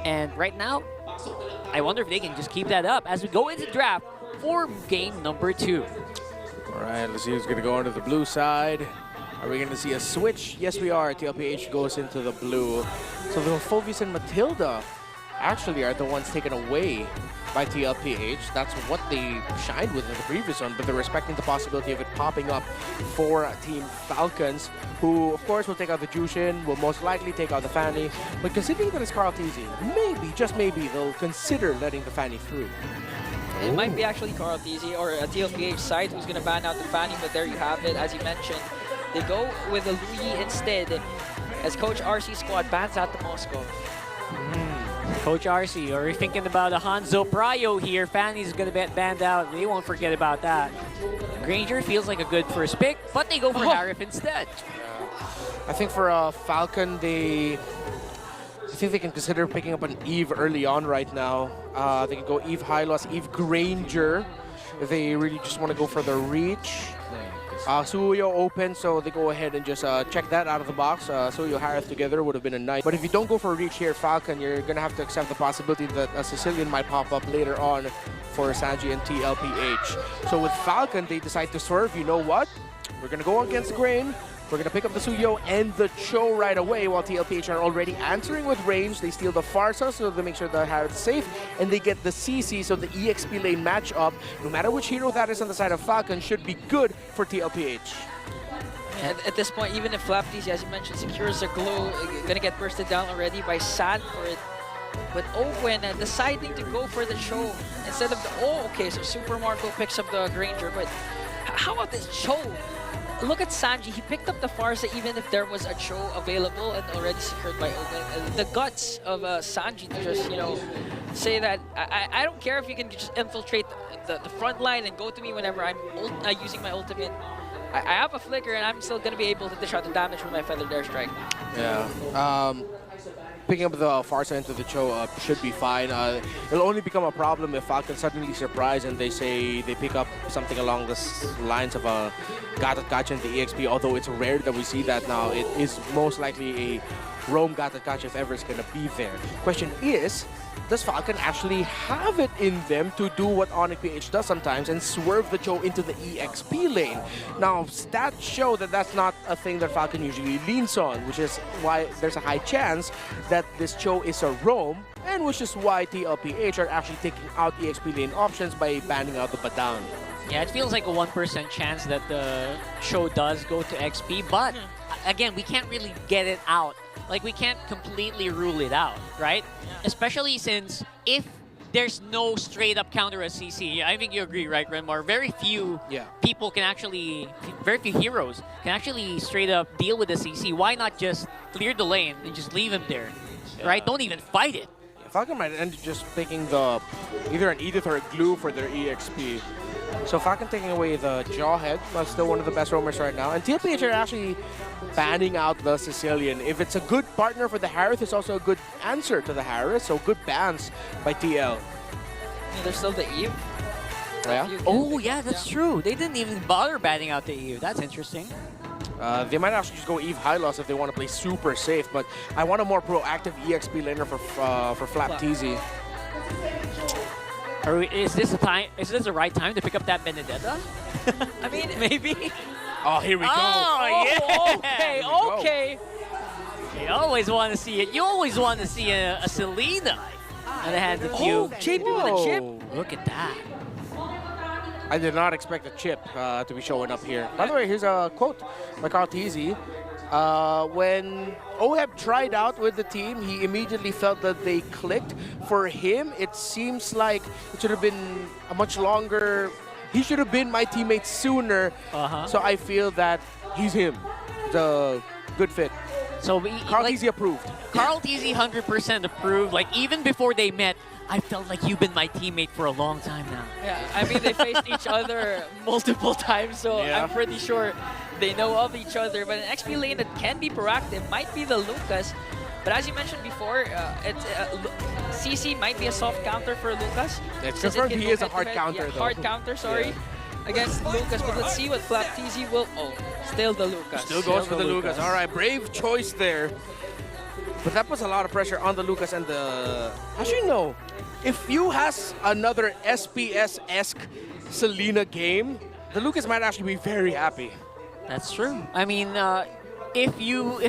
And right now, I wonder if they can just keep that up as we go into draft for game number 2. All right, let's see who's going to go onto the blue side. Are we going to see a switch? Yes, we are. TLPH goes into the blue. So the Fulvius and Matilda actually are the ones taken away by TLPH. That's what they shined with in the previous one, but they're respecting the possibility of it popping up for Team Falcons, who, of course, will take out the Jushin, will most likely take out the Fanny. But considering that it's Carl Tizzy, maybe, just maybe, they'll consider letting the Fanny through. It might be actually Carl Tizzy or a TLPH side who's going to ban out the Fanny, but there you have it. As you mentioned, they go with the Louis instead as Coach RC squad bans out the Moscow. Coach RC, or you're thinking about a Hanzo Prayo here. Fanny's going to get banned out. They won't forget about that. Granger feels like a good first pick, but they go for Harif instead. I think for Falcon, I think they can consider picking up an Eve early on right now. They can go Eve Hylos, Eve Granger, if they really just want to go for the reach. Suyo open, so they go ahead and just check that out of the box. Suyo Harith together would have been a nice. But if you don't go for a reach here, Falcon, you're going to have to accept the possibility that a Sicilian might pop up later on for Sanji and TLPH. So with Falcon, they decide to swerve. You know what? We're going to go against the grain. We're going to pick up the Suyo and the Cho right away, while TLPH are already answering with range. They steal the Farsa, so they make sure the Harith's safe, and they get the CC, so the EXP lane matchup, no matter which hero that is on the side of Falcon, should be good for TLPH. At this point, even if Flap Tizzy, as you mentioned, secures the glow, gonna get bursted down already by Sanford. But Owen deciding to go for the Cho instead of the... Oh, okay, so Super Marco picks up the Granger, but how about this Cho? Look at Sanji, he picked up the Farsa even if there was a Cho available and already secured by Owen. The guts of Sanji to just, you know, say that, I don't care if you can just infiltrate the front line and go to me whenever I'm using my ultimate. I have a flicker and I'm still going to be able to dish out the damage with my Feathered Airstrike. Yeah. Picking up the Farsa into the Cho should be fine. It'll only become a problem if Falcon suddenly surprise and they say they pick up something along the lines of a Gatot Kacha and the EXP, although it's rare that we see that now. It is most likely a roam Gatot Kacha if ever it's going to be there. Question is, does Falcon actually have it in them to do what Onyx PH does sometimes and swerve the Cho into the EXP lane? Now, stats show that that's not a thing that Falcon usually leans on, which is why there's a high chance that this Cho is a roam, and which is why TLPH are actually taking out EXP lane options by banning out the Badang. Yeah, it feels like a 1% chance that the Cho does go to XP, but again, we can't really get it out. Like, we can't completely rule it out, right? Yeah. Especially since if there's no straight-up counter as CC, I think you agree, right, Renmar? Very few people can actually, very few heroes can actually straight-up deal with the CC. Why not just clear the lane and just leave him there, right? Don't even fight it. Yeah, Falcon might end up just picking the either an Edith or a Glue for their EXP. So Falcon taking away the Jawhead, but still one of the best roamers right now. And TLPH are actually banning out the Sicilian. If it's a good partner for the Harith, it's also a good answer to the Harith. So good bans by TL. There's still the Eve. Yeah. Oh, yeah, that's true. They didn't even bother banning out the Eve. That's interesting. They might actually just go Eve Hylos if they want to play super safe, but I want a more proactive EXP laner for Flap Tizzy. Is this the right time to pick up that Benedetta? I mean, maybe. Oh, here we go. Oh, yeah. Okay, okay. You always want to see it. You always want to see a Selena on the hands of you. Chip with a chip. Look at that. I did not expect a chip to be showing up here. By the way, here's a quote by Carl Tizzy. When Oheb tried out with the team, he immediately felt that they clicked. For him, it seems like it should have been a much longer... He should have been my teammate sooner. So I feel that he's him. It's a good fit. So Carl Tizzy approved. Carl Tizzy 100% approved. Like, even before they met, I felt like you've been my teammate for a long time now. Yeah, I mean, they faced each other multiple times, so I'm pretty sure they know of each other. But an XP lane that can be proactive might be the Lucas. But as you mentioned before, CC might be a soft counter for Lucas. It's confirmed he is a hard counter, though. Hard counter, sorry, against Lucas. But let's see what Flap Tizzy will... Oh, still the Lucas. Still goes for the Lucas. All right, brave choice there. But that puts a lot of pressure on the Lucas and the... Actually, no. If Few has another SPS-esque Selena game, the Lucas might actually be very happy. That's true. I mean, if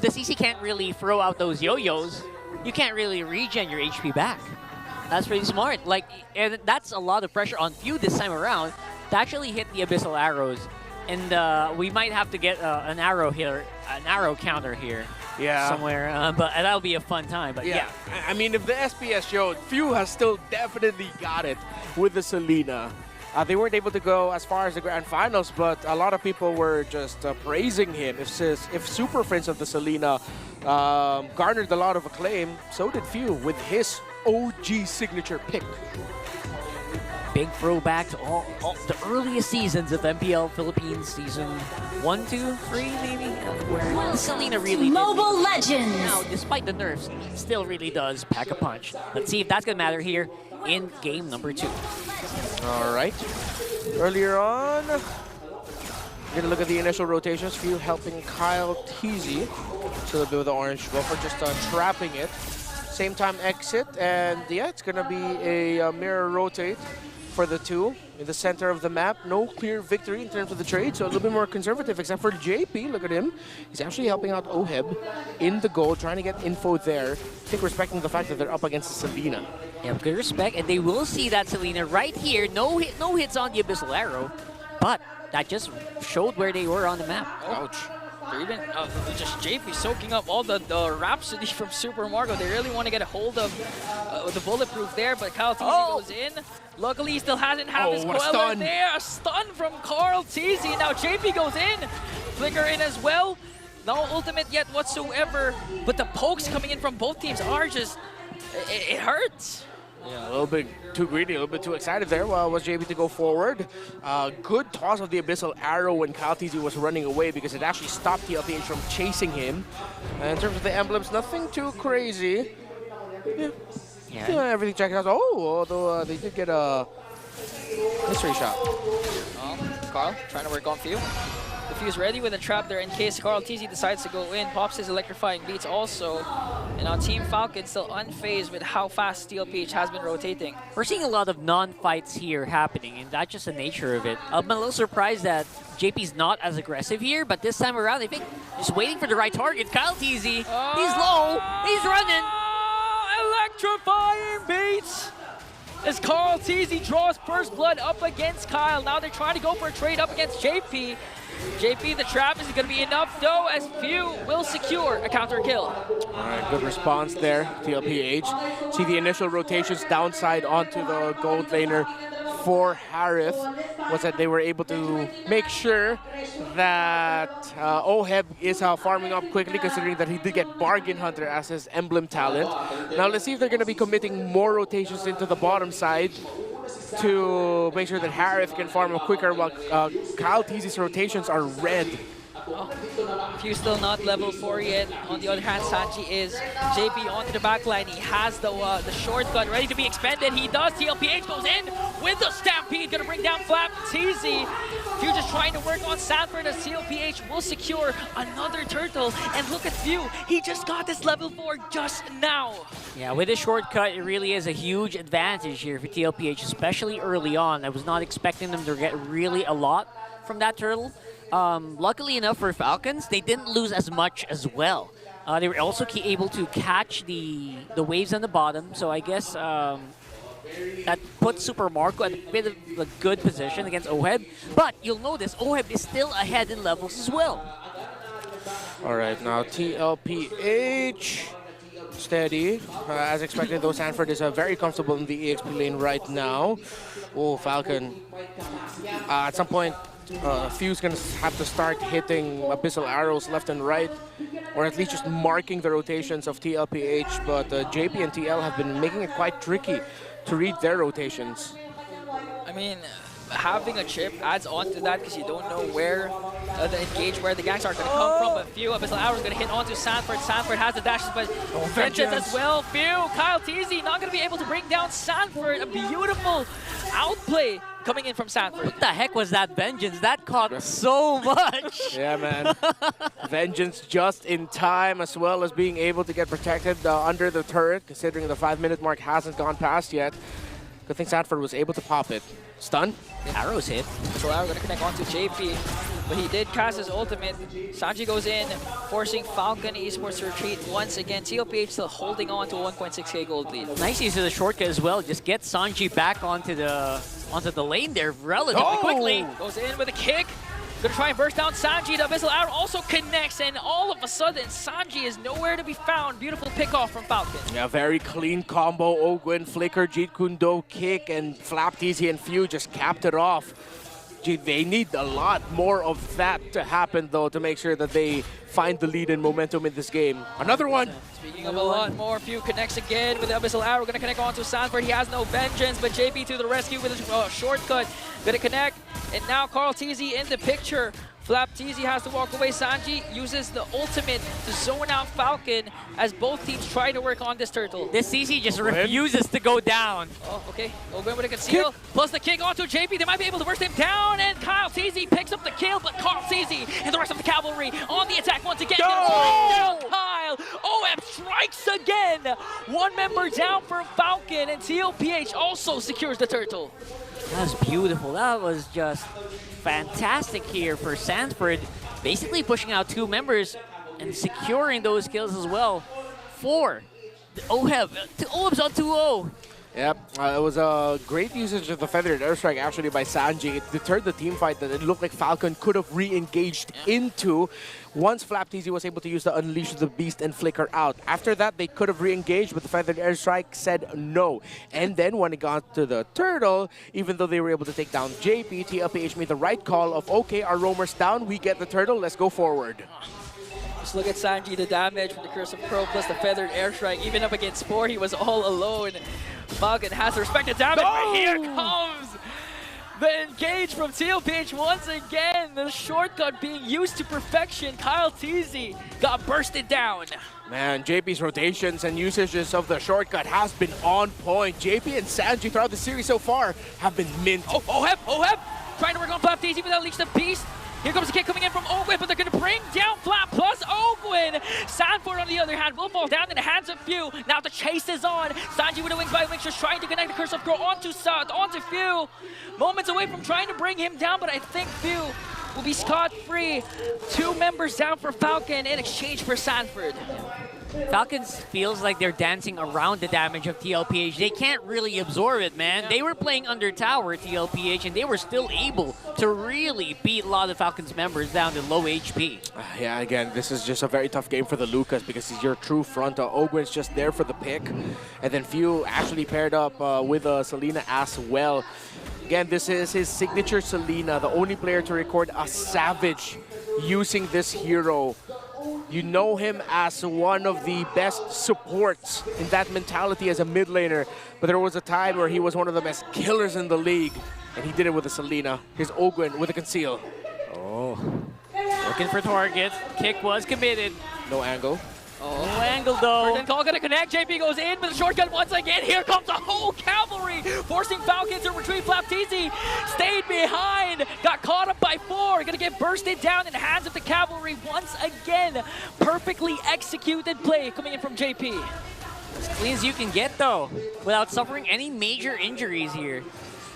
the CC can't really throw out those yo-yos, you can't really regen your HP back. That's pretty smart. Like, and that's a lot of pressure on Few this time around to actually hit the Abyssal Arrows. And we might have to get an arrow counter here. Yeah. Somewhere, but that'll be a fun time. But yeah. I mean, if the SPS showed, Few has still definitely got it with the Selena. They weren't able to go as far as the Grand Finals, but a lot of people were just praising him. If Super Friends of the Selena garnered a lot of acclaim, so did Few with his OG signature pick. Big throwback to all the earliest seasons of MPL Philippines, season 1, 2, 3, maybe, where Selena really Mobile Legends. Now, despite the nerfs, still really does pack a punch. Let's see if that's gonna matter here in game number 2. All right. Earlier on, we're gonna look at the initial rotations. Few helping Kyle Teasy. So a bit with the orange buffer, just trapping it. Same time exit, and yeah, it's gonna be a mirror rotate for the two in the center of the map. No clear victory in terms of the trade, so a little bit more conservative, except for JP. Look at him. He's actually helping out Oheb in the goal, trying to get info there. I think respecting the fact that they're up against the Selena. Yeah, good respect, and they will see that Selena right here. No hits on the Abyssal Arrow, but that just showed where they were on the map. Ouch. They're even just JP soaking up all the Rhapsody from Super Mario. They really want to get a hold of the bulletproof there, but Kyle Teasy goes in. Luckily, he still hasn't had his coiler there. A stun from Carl Teasy. Now JP goes in. Flicker in as well. No ultimate yet whatsoever, but the pokes coming in from both teams are just... It hurts. Yeah, a little bit too greedy, a little bit too excited there. Well, was JP to go forward. Good toss of the Abyssal Arrow when Kyle Teasy was running away because it actually stopped TLPH from chasing him. And in terms of the emblems, nothing too crazy. Yeah, everything checked out. Oh, although they did get a mystery shot. Carl trying to work on Few. The Few's ready with a trap there in case Carl Teasy decides to go in. Pops his electrifying beats also. And on Team Falcon, still unfazed with how fast SteelPH has been rotating. We're seeing a lot of non-fights here happening, and that's just the nature of it. I'm a little surprised that JP's not as aggressive here, but this time around, I think just waiting for the right target. Kyle Teasy, he's low, he's running. Electrifying beats! As Carl Teasy draws first blood up against Kyle. Now they're trying to go for a trade up against JP. JP, the trap isn't going to be enough, though, as Few will secure a counter kill. All right, good response there, TLPH. See the initial rotations downside onto the gold laner for Harith was that they were able to make sure that Oheb is farming up quickly, considering that he did get Bargain Hunter as his emblem talent. Now let's see if they're going to be committing more rotations into the bottom side to make sure that Harith can farm up quicker while Kyle Teasy's rotations are red. Few still not level 4 yet. On the other hand, Sanji is. JP onto the backline. He has the shortcut ready to be expended. He does. TLPH goes in with the Stampede. Gonna bring down Flap Teasy. Few just trying to work on Sanford as TLPH will secure another turtle. And look at Few. He just got this level 4 just now. Yeah, with this shortcut, it really is a huge advantage here for TLPH, especially early on. I was not expecting them to get really a lot from that turtle. Luckily enough for Falcons, they didn't lose as much as well. They were also able to catch the waves on the bottom, so I guess that puts Super Marco at a bit of a good position against Oheb. But you'll notice Oheb is still ahead in levels as well. All right, now TLPH steady. As expected, though, Sanford is very comfortable in the EXP lane right now. Oh, Falcon. At some point, Few's gonna have to start hitting Abyssal Arrows left and right, or at least just marking the rotations of TLPH, but JP and TL have been making it quite tricky to read their rotations. I mean, having a chip adds on to that because you don't know where where the gangs are going to come from. But Few, Abyssal Arrow is going to hit onto Sanford. Sanford has the dashes, but Vengeance as well. Few, Kyle Teasy not going to be able to bring down Sanford. A beautiful outplay coming in from Sanford. What the heck was that Vengeance? That caught so much. Yeah, man. Vengeance just in time, as well as being able to get protected under the turret, considering the 5-minute mark hasn't gone past yet. Good thing Sanford was able to pop it. Stun. Arrows hit. So Arrow going to connect onto JP, but he did cast his ultimate. Sanji goes in, forcing Falcon Esports to retreat once again. TLPH still holding on to a 1.6k gold lead. Nice use of the shortcut as well. Just get Sanji back onto the lane there relatively quickly. Goes in with a kick. Gonna try and burst down Sanji. The Abyssal Arrow also connects, and all of a sudden, Sanji is nowhere to be found. Beautiful pickoff from Falcon. Yeah, very clean combo. Ogwin, Flicker, Jeet Kune Do, kick, and Flap Teasy and Few just capped it off. Gee, they need a lot more of that to happen, though, to make sure that they find the lead and momentum in this game. Another one. Speaking of a lot more, Few connects again with the Abyssal Arrow. Gonna connect onto Sanford. He has no vengeance, but JP to the rescue with a shortcut. Gonna connect, and now Carl Teasy in the picture. Flap Teasy has to walk away. Sanji uses the ultimate to zone out Falcon as both teams try to work on this turtle. This CC just refuses to go down. Oh, okay. Ogwin with a conceal. Plus the kick onto JP. They might be able to burst him down, and Kyle Teasy picks up the kill, but Carl Teasy and the rest of the cavalry on the attack once again. Down Kyle. OM strikes again. One member down for Falcon, and TLPH also secures the turtle. That was beautiful. That was just fantastic here for Sanford. Basically pushing out 2 members and securing those kills as well for the OHEB. OHEB's on 2-0. Yep, it was a great usage of the Feathered Airstrike actually by Sanji. It deterred the team fight that it looked like Falcon could have re-engaged into once Flap Teasy was able to use the Unleash the Beast and Flicker out. After that, they could have re-engaged, but the Feathered Airstrike said no. And then when it got to the Turtle, even though they were able to take down JP, TLPH made the right call of, okay, our roamer's down, we get the Turtle, let's go forward. Just look at Sanji, the damage from the Curse of Crow plus the Feathered Airstrike. Even up against 4, he was all alone. Falcon has to respect the damage, but here comes the engage from TLPH once again. The shortcut being used to perfection. Kyle Teasy got bursted down. Man, JP's rotations and usages of the shortcut has been on point. JP and Sanji throughout the series so far have been mint. OHEB! Trying to work on Flap Teasy without Unleash the Beast. Here comes the kick coming in from Ogwin, but they're going to bring down Flap plus Ogwin. Sanford, on the other hand, will fall down in the hands of Few. Now the chase is on. Sanji with the wings by Wings just trying to connect the Curse of Crow onto Few. Moments away from trying to bring him down, but I think Few will be scot-free. 2 members down for Falcon in exchange for Sanford. Falcons feels like they're dancing around the damage of TLPH. They can't really absorb it, man. They were playing under tower, TLPH, and they were still able to really beat a lot of Falcons members down to low HP. Yeah, again, this is just a very tough game for the Lucas because he's your true front. Ogwin's just there for the pick. And then Few actually paired up with Selena as well. Again, this is his signature Selena, the only player to record a Savage using this hero. You know him as one of the best supports in that mentality as a mid laner, but there was a time where he was one of the best killers in the league, and he did it with a Selena. Here's Ogwin with a conceal. Oh, looking for target. Kick was committed. No angle. Oh, no angle though. Burden Call gonna connect. JP goes in with a shortcut once again. Here comes the whole cavalry, forcing Falcons to retreat. Flap Teasy stayed behind, got caught up by 4. Gonna get bursted down in the hands of the cavalry once again. Perfectly executed play coming in from JP. As clean as you can get though, without suffering any major injuries here.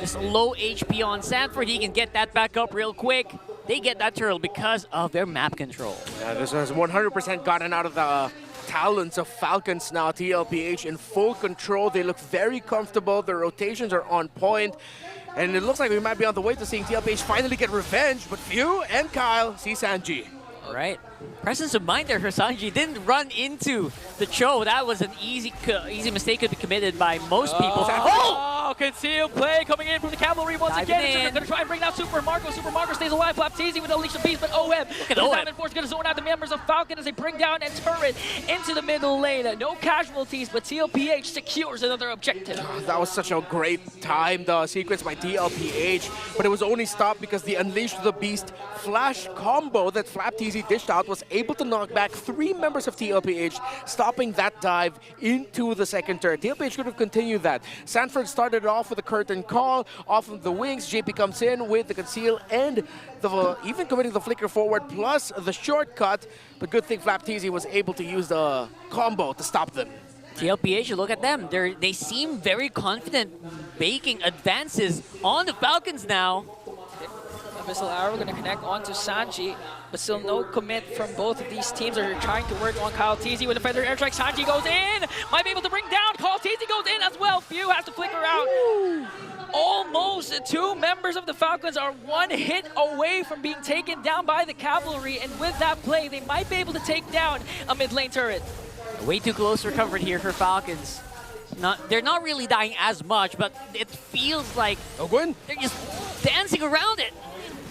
Just low HP on Sanford. He can get that back up real quick. They get that turtle because of their map control. Yeah, this has 100% gotten out of the talents of Falcons now. TLPH in full control. They look very comfortable. Their rotations are on point. And it looks like we might be on the way to seeing TLPH finally get revenge. But Few and Kyle see Sanji. All right. Presence of mind there for Sanji. Didn't run into the Cho. That was an easy mistake could be committed by most people. Falcons seal play coming in from the cavalry once Diving again. in. They're going to try and bring down Super Marco. Super Marco stays alive. Flapteasy with Unleash the Beast, but OM. at OM. Diamond Force going to zone out the members of Falcon as they bring down a turret into the middle lane. No casualties, but TLPH secures another objective. That was such a great timed sequence by TLPH, but it was only stopped because the Unleash the Beast flash combo that Flapteasy dished out was able to knock back 3 members of TLPH, stopping that dive into the second turret. TLPH could have continued that. Sanford started off with a curtain call off of the wings. JP comes in with the conceal and even committing the flicker forward plus the shortcut, but good thing Flapteasy was able to use the combo to stop them. TLPH, look at them. They seem very confident making advances on the Falcons now. Missile Arrow going to connect onto Sanji, but still no commit from both of these teams. They're trying to work on Kyle Teasy with a Feather Airstrike. Sanji goes in, might be able to bring down. Kyle Teasy goes in as well. Few has to flicker out. Almost 2 members of the Falcons are 1 hit away from being taken down by the cavalry, and with that play, they might be able to take down a mid lane turret. Way too close recovered here for Falcons. They're not really dying as much, but it feels like Ogwin? they're just dancing around it.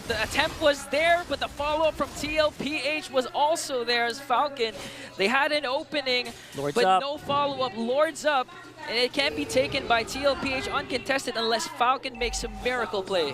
The attempt was there, but the follow-up from TLPH was also there as Falcon. They had an opening, Lords but up. no follow-up. Lords up, and it can be taken by TLPH uncontested unless Falcon makes a miracle play.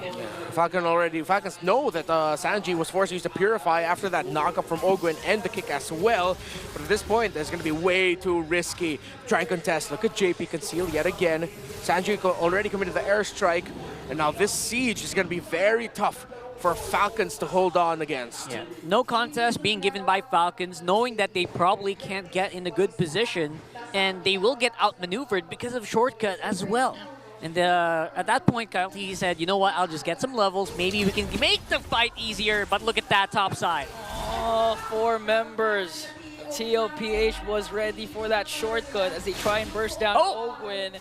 Falcons know that Sanji was forced to use the Purify after that knockup from Ogwin and the kick as well. But at this point, it's going to be way too risky. Try and contest. Look at JP conceal yet again. Sanji already committed the airstrike, and now this siege is going to be very tough for Falcons to hold on against. Yeah. No contest being given by Falcons, knowing that they probably can't get in a good position, and they will get outmaneuvered because of shortcut as well. And at that point, Kyle T said, you know what, I'll just get some levels. Maybe we can make the fight easier, but look at that top side. All 4 members. TLPH was ready for that shortcut as they try and burst down Ogwin.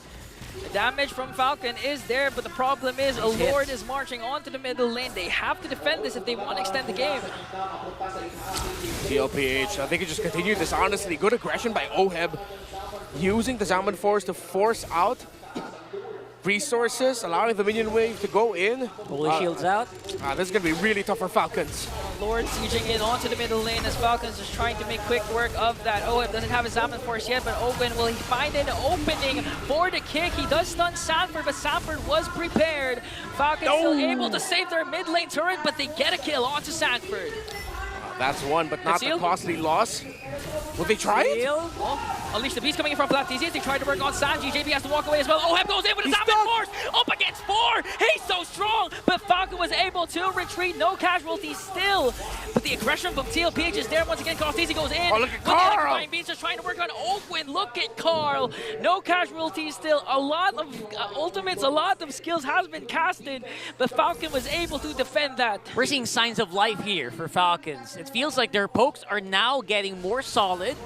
The damage from Falcon is there, but the problem is a Lord is marching onto the middle lane. They have to defend this if they want to extend the game. TLPH, I think it just continued this honestly. Good aggression by Oheb, using the Diamond Force to force out resources, allowing the minion wave to go in. Holy shields out. This is going to be really tough for Falcons. Lord sieging in onto the middle lane as Falcons is trying to make quick work of that. Oheb doesn't have his Diamond Force yet, but Ogwin, will he find an opening for the kick? He does stun Sanford, but Sanford was prepared. Falcons still able to save their mid lane turret, but they get a kill onto Sanford. That's one, but not the costly loss. Will they try it? Oh, Unleash the Beast coming in from Flapteasy. They try to work on Sanji. JP has to walk away as well. Oheb goes in with his Diamond Force. Up against 4. He's so strong, but Falcon was able to retreat. No casualties still. But the aggression from TLPH is there once again. Flapteasy goes in. Oh, look at Carl. Beast just trying to work on Ogwin. Look at Carl. No casualties still. A lot of ultimates, a lot of skills has been casted, but Falcon was able to defend that. We're seeing signs of life here for Falcons. It feels like their pokes are now getting more solid.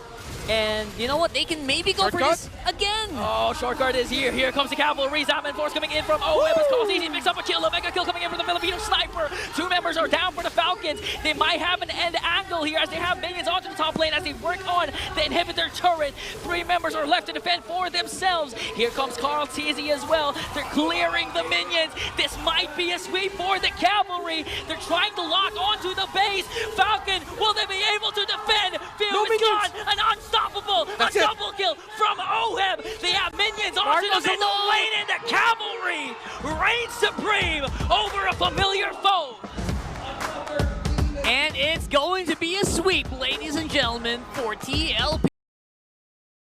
And you know what? They can maybe go for this again. Oh, shortcut is here. Here comes the cavalry. Diamond Force coming in from OM. It's easy. Picks up a kill. A mega kill coming in from the Filipino sniper. 2 members are down for the Falcons. They might have an end angle here as they have minions onto the top lane as they work on the inhibitor turret. 3 members are left to defend for themselves. Here comes Carl Teasy as well. They're clearing the minions. This might be a sweep for the cavalry. They're trying to lock onto the base. Falcon, will they be able to defend? Field is gone. An unstoppable. A double kill from Oheb. They have minions onto the middle lane, and the cavalry reigns supreme over a familiar foe. And it's going to be a sweep, ladies and gentlemen, for TLP.